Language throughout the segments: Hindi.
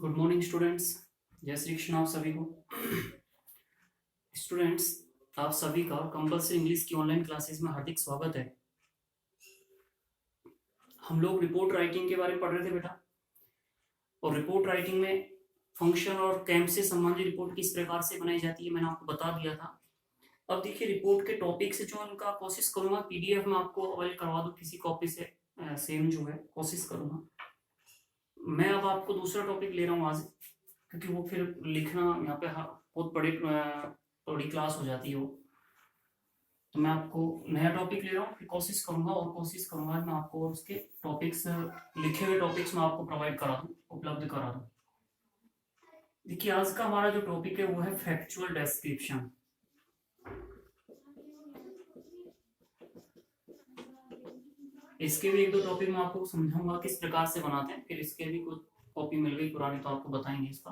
Good morning students. जय श्री कृष्ण आप सभी को। स्टूडेंट्स, आप सभी का कंपल्सरी इंग्लिश की ऑनलाइन क्लासेस में हार्दिक स्वागत है। हम लोग रिपोर्ट राइटिंग के बारे में पढ़ रहे थे बेटा, और रिपोर्ट राइटिंग में फंक्शन और कैंप से संबंधित रिपोर्ट किस प्रकार से बनाई जाती है मैंने आपको बता दिया था। अब देखिए, रिपोर्ट के टॉपिक से जो उनका कोशिश करूंगा पीडीएफ में आपको अवेल करवा दूं किसी कॉपी से, सेम जो है कोशिश करूंगा। मैं अब आपको दूसरा टॉपिक ले रहा हूँ आज, क्योंकि वो फिर लिखना यहाँ पे बहुत बड़ी क्लास हो जाती है वो। तो मैं आपको नया टॉपिक ले रहा हूँ, फिर कोशिश करूंगा मैं आपको उसके टॉपिक्स, लिखे हुए टॉपिक्स मैं आपको प्रोवाइड करा दूँ, उपलब्ध करा दूँ। देखिए, आज का हमारा जो टॉपिक है वो है फैक्चुअल डेस्क्रिप्शन। इसके भी एक दो टॉपिक मैं आपको समझाऊंगा किस प्रकार से बनाते हैं, फिर इसके भी कुछ कॉपी मिल गई पुरानी तो आपको बताएंगे इसका।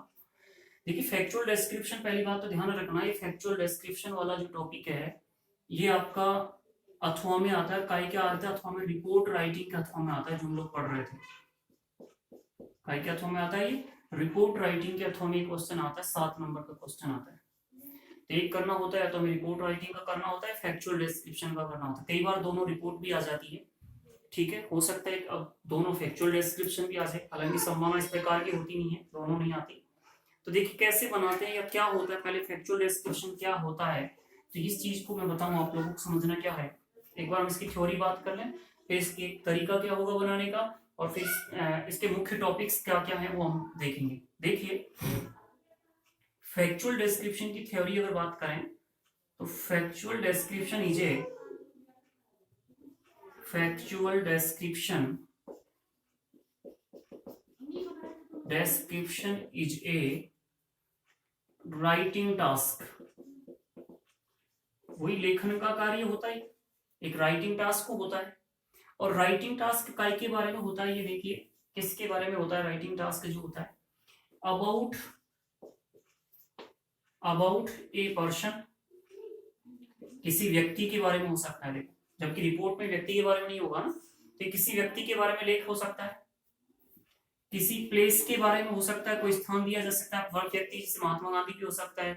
देखिए, फैक्चुअल डिस्क्रिप्शन, पहली बात तो ध्यान रखना, ये फैक्चुअल डिस्क्रिप्शन वाला जो टॉपिक है ये आपका अथवा में आता है। काय क्या आता है अथवा में? रिपोर्ट राइटिंग के अथवा में आता है, जो हम लोग पढ़ रहे थे। काय के अथवा में आता है? ये रिपोर्ट राइटिंग के अथवा में क्वेश्चन आता है, 7 नंबर का क्वेश्चन आता है। तो एक करना होता है तो हमें रिपोर्ट राइटिंग का करना होता है, फैक्चुअल डिस्क्रिप्शन का करना होता है। कई बार दोनों रिपोर्ट भी आ जाती है, ठीक है, हो सकता है अब दोनों फैक्चुअल डिस्क्रिप्शन भी आ जाए, हालांकि संभावना इस प्रकार की होती नहीं है, दोनों नहीं आती। तो देखिए कैसे बनाते हैं या क्या होता है, पहले फैक्चुअल डिस्क्रिप्शन क्या होता है, तो इस चीज को मैं बताऊं आप लोगों को समझना क्या है। एक बार हम इसकी थ्योरी बात कर लें, फिर इसके तरीका क्या होगा बनाने का, और फिर इसके मुख्य टॉपिक्स क्या क्या है वो हम देखेंगे। देखिए, फैक्चुअल डिस्क्रिप्शन की थ्योरी अगर बात करें तो factual description is a writing task. वही लेखन का कार्य होता है, एक राइटिंग टास्क होता है। और राइटिंग टास्क काय के बारे में होता है, ये देखिए किसके बारे में होता है राइटिंग टास्क जो होता है, अबाउट ए पर्सन, किसी व्यक्ति के बारे में हो सकता है। देखो, जबकि रिपोर्ट में व्यक्ति के बारे में नहीं होगा ना, तो किसी व्यक्ति के बारे में लेख हो सकता है, किसी प्लेस के बारे में हो सकता है, कोई स्थान दिया जा सकता है, वह व्यक्ति जैसे महात्मा गांधी भी हो सकता है,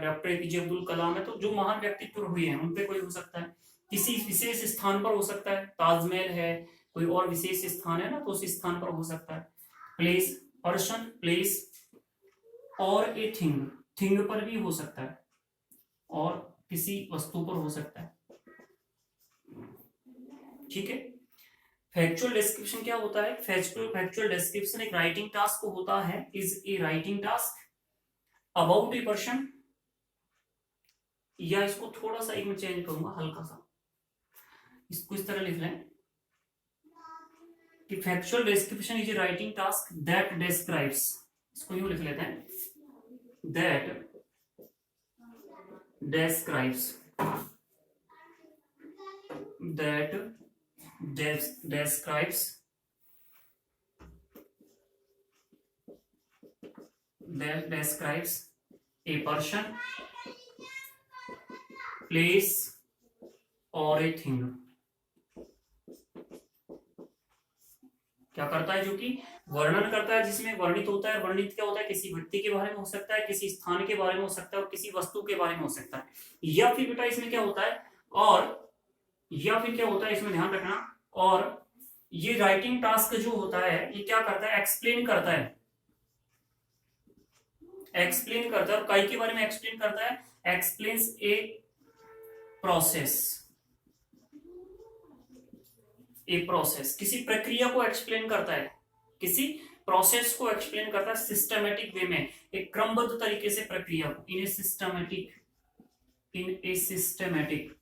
डॉक्टर एपीजे अब्दुल कलाम है, तो जो महान व्यक्तित्व हुए हैं उन पे कोई हो सकता है। किसी विशेष स्थान पर हो सकता है, ताजमहल है, कोई और विशेष स्थान है ना, तो उस स्थान पर हो सकता है। प्लेस, पर्सन, प्लेस और ए थिंग, थिंग पर भी हो सकता है, और किसी वस्तु पर हो सकता है, ठीक है। फैक्चुअल डिस्क्रिप्शन क्या होता है? फैक्चुअल डिस्क्रिप्शन एक राइटिंग टास्क को होता है, is a writing task about a person, या इसको थोड़ा सा एक मैं चेंज करूंगा हल्का सा, इसको इस तरह लिख लें कि factual description is a writing task that describes, इसको यूं लिख लेते हैं, that describes a person, place or a thing। क्या करता है? जो कि वर्णन करता है, जिसमें वर्णित होता है। वर्णित क्या होता है? किसी व्यक्ति के बारे में हो सकता है, किसी स्थान के बारे में हो सकता है, और किसी वस्तु के बारे में हो सकता है। या फिर बेटा इसमें क्या होता है, इसमें ध्यान रखना, और ये राइटिंग टास्क जो होता है ये क्या करता है? एक्सप्लेन करता है, और काय के बारे में एक्सप्लेन करता है? एक्सप्लेन्स ए प्रोसेस, किसी प्रक्रिया को एक्सप्लेन करता है, किसी प्रोसेस को एक्सप्लेन करता है सिस्टमेटिक वे में, एक क्रमबद्ध तरीके से प्रक्रिया को, इन ए सिस्टमेटिक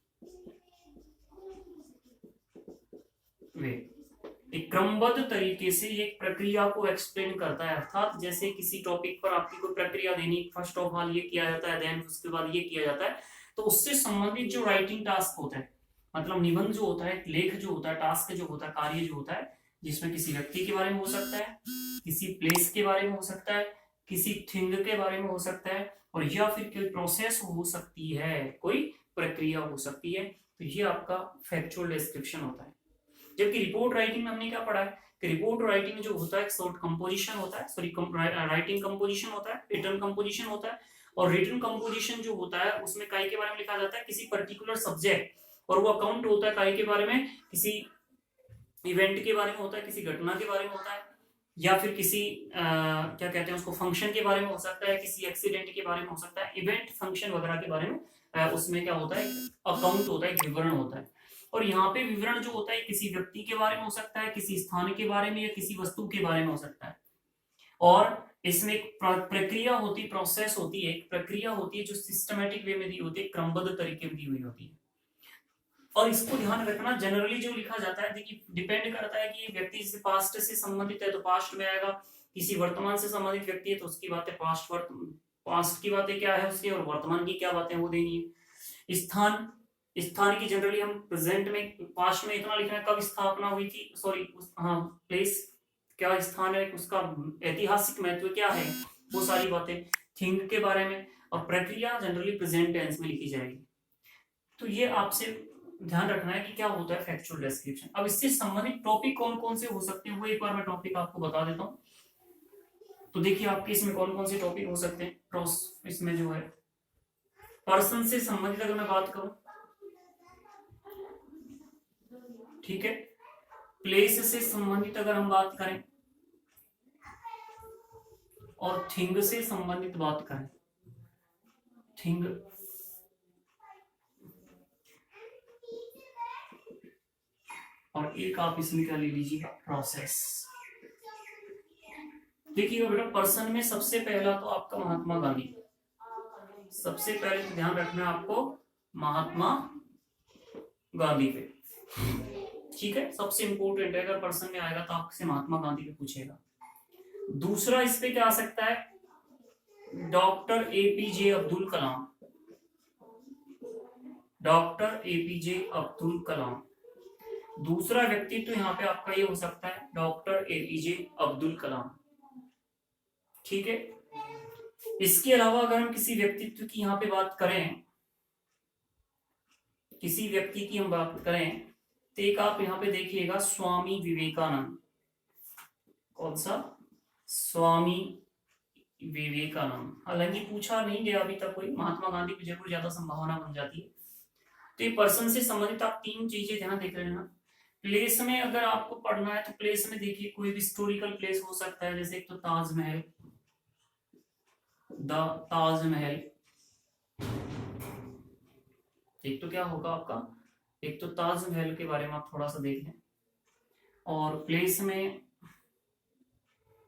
वे, एक क्रमबद्ध तरीके से एक प्रक्रिया को एक्सप्लेन करता है। अर्थात जैसे किसी टॉपिक पर आपकी कोई प्रक्रिया देनी, फर्स्ट ऑफ ऑल ये किया जाता है, देन उसके बाद ये किया जाता है, तो उससे संबंधित जो राइटिंग टास्क होता है, मतलब निबंध जो होता है, लेख जो होता है, टास्क जो होता है, कार्य जो होता है, जिसमें किसी व्यक्ति के बारे में हो सकता है, किसी प्लेस के बारे में हो सकता है, किसी थिंग के बारे में हो सकता है, और या फिर कोई प्रोसेस हो सकती है, कोई प्रक्रिया हो सकती है, तो ये आपका फैक्चुअल डिस्क्रिप्शन होता है। जबकि रिपोर्ट राइटिंग में हमने क्या पढ़ा है कि रिपोर्ट राइटिंग जो होता है शॉर्ट कंपोजिशन होता है, सॉरी राइटिंग कंपोजिशन होता है, रिटर्न कंपोजिशन होता है। और रिटर्न कंपोजिशन जो होता है उसमें काय के बारे में लिखा जाता है किसी पर्टिकुलर सब्जेक्ट, और वो अकाउंट होता है काय के बारे में, किसी इवेंट के बारे में होता है, किसी घटना के बारे में होता है, या फिर किसी क्या कहते हैं उसको फंक्शन के बारे में हो सकता है, किसी एक्सीडेंट के बारे में हो सकता है, इवेंट फंक्शन वगैरह के बारे में उसमें क्या होता है, अकाउंट होता है, विवरण होता है। और यहाँ पे विवरण जो होता है किसी व्यक्ति के बारे में हो सकता है, किसी स्थान के बारे में, या किसी वस्तु के बारे में हो सकता है। और इसमें एक प्रक्रिया होती, प्रोसेस होती है, एक प्रक्रिया होती है जो सिस्टमेटिक वे में दी होती है, क्रमबद्ध तरीके में दी हुई होती है। और इसको ध्यान रखना, जनरली जो लिखा जाता है देखिए डिपेंड करता है कि व्यक्ति से पास्ट से संबंधित है तो पास्ट में आएगा, किसी वर्तमान से संबंधित व्यक्ति है तो उसकी बातें पास्ट की बातें क्या है उसकी, और वर्तमान की क्या बातें वो देनी है। स्थान की जनरली हम प्रेजेंट में, पास्ट में इतना लिखना है कब स्थापना हुई थी, सॉरी हाँ प्लेस क्या स्थान है, उसका ऐतिहासिक महत्व क्या है, वो सारी बातें थिंग के बारे में। और प्रक्रिया जनरली प्रेजेंट टेंस में लिखी जाएगी। तो ये आपसे ध्यान रखना है कि क्या होता है फैक्चुअल डिस्क्रिप्शन। अब इससे संबंधित टॉपिक कौन कौन से हो सकते हैं वो एक बार मैं टॉपिक आपको बता देता हूँ। तो देखिए आपके इसमें कौन कौन से टॉपिक हो सकते हैं। इसमें जो है पर्सन से संबंधित अगर मैं बात करूं, ठीक है, प्लेस से संबंधित अगर हम बात करें, और थिंग से संबंधित बात करें, थिंग, और एक आप इसमें क्या ले लीजिएगा, प्रोसेस। देखिएगा बेटा पर्सन में सबसे पहला तो आपका महात्मा गांधी, सबसे पहले तो ध्यान रखना है आपको महात्मा गांधी पे, ठीक है, सबसे इंपोर्टेंट है। अगर पर्सन में आएगा तो आपसे महात्मा गांधी पे पूछेगा। दूसरा इस पे क्या आ सकता है, doctor APJ Abdul Kalam, doctor APJ Abdul Kalam. दूसरा व्यक्तित्व तो यहाँ पे आपका ये हो सकता है डॉक्टर एपीजे अब्दुल कलाम, ठीक है। इसके अलावा अगर हम किसी व्यक्तित्व की यहाँ पे बात करें, किसी व्यक्ति की हम बात करें तो एक आप यहाँ पे देखिएगा स्वामी विवेकानंद। कौन सा, स्वामी विवेकानंद। हालांकि पूछा नहीं गया अभी तक कोई, महात्मा गांधी की जरूर ज्यादा संभावना बन जाती है। तो ये पर्सन से संबंधित आप तीन चीजें ध्यान देख रहे हैं ना। प्लेस में अगर आपको पढ़ना है तो प्लेस में देखिए कोई भी हिस्टोरिकल प्लेस हो सकता है, जैसे एक तो ताजमहल, द ताजमहल, एक तो क्या होगा आपका, एक तो ताजमहल के बारे में आप थोड़ा सा देख लें। और प्लेस में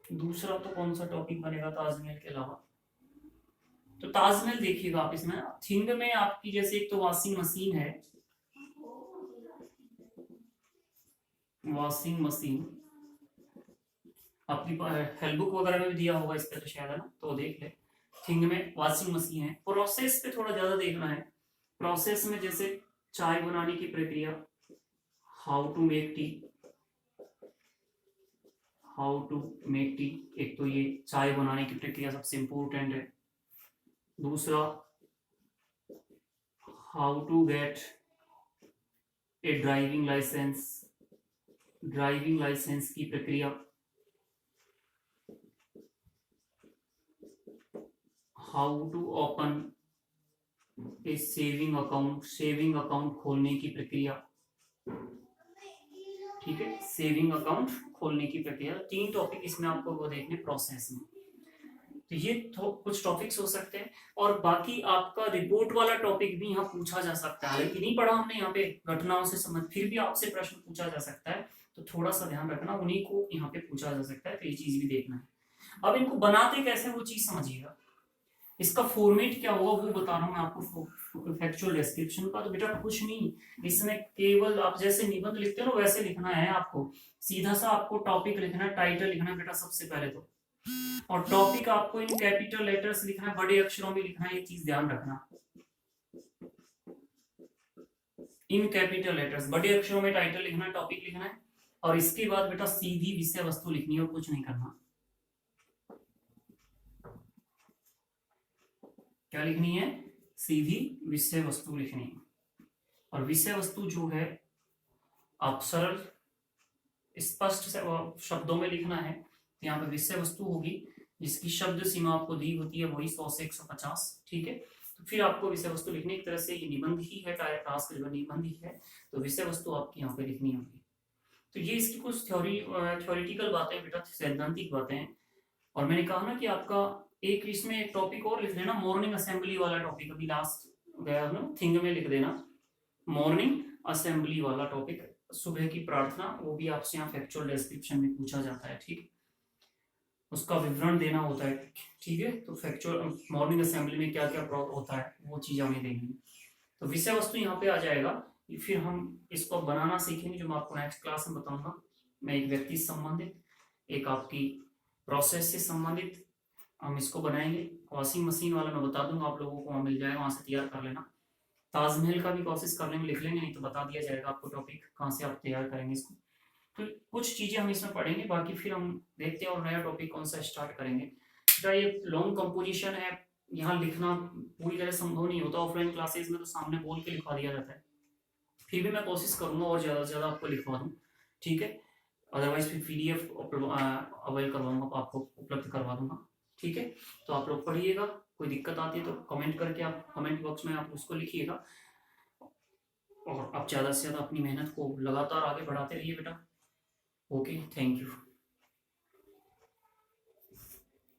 दूसरा तो कौन सा टॉपिक बनेगा ताजमहल के अलावा, तो ताजमहल देखिएगा आप इसमें। थिंग में आपकी जैसे एक तो वॉशिंग मशीन है, वॉशिंग मशीन आपकी हेल्प बुक वगैरह में भी दिया होगा इस पे तो शायद, है ना, तो देख ले। थिंग में वॉशिंग मशीन है। प्रोसेस पे थोड़ा ज्यादा देखना है। प्रोसेस में जैसे चाय बनाने की प्रक्रिया, how to make tea, how to make tea, एक तो ये चाय बनाने की प्रक्रिया सबसे इंपॉर्टेंट है। दूसरा how to get a driving licence, driving licence की प्रक्रिया। How to open a saving account, saving account खोलने की प्रक्रिया, ठीक है, सेविंग अकाउंट खोलने की प्रक्रिया। तीन टॉपिक इसमें आपको वो देखने प्रोसेस में। तो ये कुछ टॉपिक्स हो सकते हैं। और बाकी आपका रिपोर्ट वाला टॉपिक भी यहाँ पूछा जा सकता है, लेकिन नहीं पढ़ा हमने यहाँ पे घटनाओं से संबंधित, फिर भी आपसे प्रश्न पूछा जा सकता है, तो थोड़ा सा ध्यान रखना, उन्हीं को यहाँ पे पूछा जा सकता है, तो ये चीज भी देखना है। अब इनको बनाते कैसे वो चीज समझिएगा। इसका फॉर्मेट क्या होगा वो बता रहा हूँ मैं आपको फैक्चुअल डिस्क्रिप्शन का। तो बेटा कुछ नहीं, इसमें केवल आप जैसे निबंध लिखते हो ना वैसे लिखना है आपको। सीधा सा आपको टॉपिक लिखना है, टाइटल लिखना है बेटा सबसे पहले तो, और टॉपिक आपको इन कैपिटल लेटर्स लिखना है, बड़े अक्षरों में लिखना है, ये चीज ध्यान रखना। इन कैपिटल लेटर्स बड़े अक्षरों में टाइटल लिखना है, टॉपिक लिखना है, और इसके बाद बेटा सीधी विषय वस्तु लिखनी है और कुछ नहीं करना। क्या लिखनी है, सीधी विषय वस्तु लिखनी है। और विषय वस्तु जो है आप सरल स्पष्ट शब्दों में लिखना है, तो यहाँ पे विषय वस्तु होगी जिसकी शब्द सीमा आपको दी होती है वही 100 से 150, ठीक है। तो फिर आपको विषय वस्तु लिखनी, एक तरह से ये निबंध ही है, टास्क जो निबंध ही है, तो विषय वस्तु आपकी यहाँ पे लिखनी होगी। तो ये इसकी कुछ थ्योरेटिकल बातें बेटा, सैद्धांतिक बातें हैं। और मैंने कहा ना कि आपका एक इसमें एक टॉपिक और लिख लेना, मॉर्निंग असेंबली वाला टॉपिक, अभी लास्ट गया ना थिंग में लिख देना मॉर्निंग असेंबली वाला टॉपिक, सुबह की प्रार्थना, वो भी आपसे यहाँ फैक्चुअल डिस्क्रिप्शन में पूछा जाता है, ठीक, उसका विवरण देना होता है, ठीक है। तो फैक्चुअल मॉर्निंग असेंबली में क्या क्या होता है वो चीज हमें देनी है। तो विषय वस्तु यहाँ पे आ जाएगा, फिर हम इसको बनाना सीखेंगे जो मैं आपको नेक्स्ट क्लास में बताऊंगा। मैं एक व्यक्ति से संबंधित, एक आपकी प्रोसेस से संबंधित हम इसको बनाएंगे। वॉशिंग मशीन वाला मैं बता दूंगा आप लोगों को, वहां मिल जाएगा, वहां से तैयार कर लेना। ताजमहल का भी कोशिश कर लेंगे, लिख लेंगे, नहीं तो बता दिया जाएगा आपको टॉपिक कहाँ से आप तैयार करेंगे इसको। तो कुछ चीजें हम इसमें पढ़ेंगे, बाकी फिर हम देखते हैं और नया टॉपिक कौन सा स्टार्ट करेंगे। बेटा ये लॉन्ग कंपोजिशन है, यहाँ लिखना पूरी तरह संभव नहीं होता, ऑफलाइन क्लासेस में तो सामने बोल के लिखवा दिया जाता है, फिर भी मैं कोशिश करूंगा और ज्यादा से ज्यादा आपको लिखवा दूँ, ठीक है। अदरवाइज फिर PDF अवेल करवाऊंगा, आपको उपलब्ध करवा दूंगा, ठीक है। तो आप लोग पढ़िएगा, कोई दिक्कत आती है तो कमेंट करके आप कमेंट बॉक्स में आप उसको लिखिएगा, और आप ज़्यादा से ज़्यादा अपनी मेहनत को लगातार आगे बढ़ाते रहिए बेटा। Okay, thank you.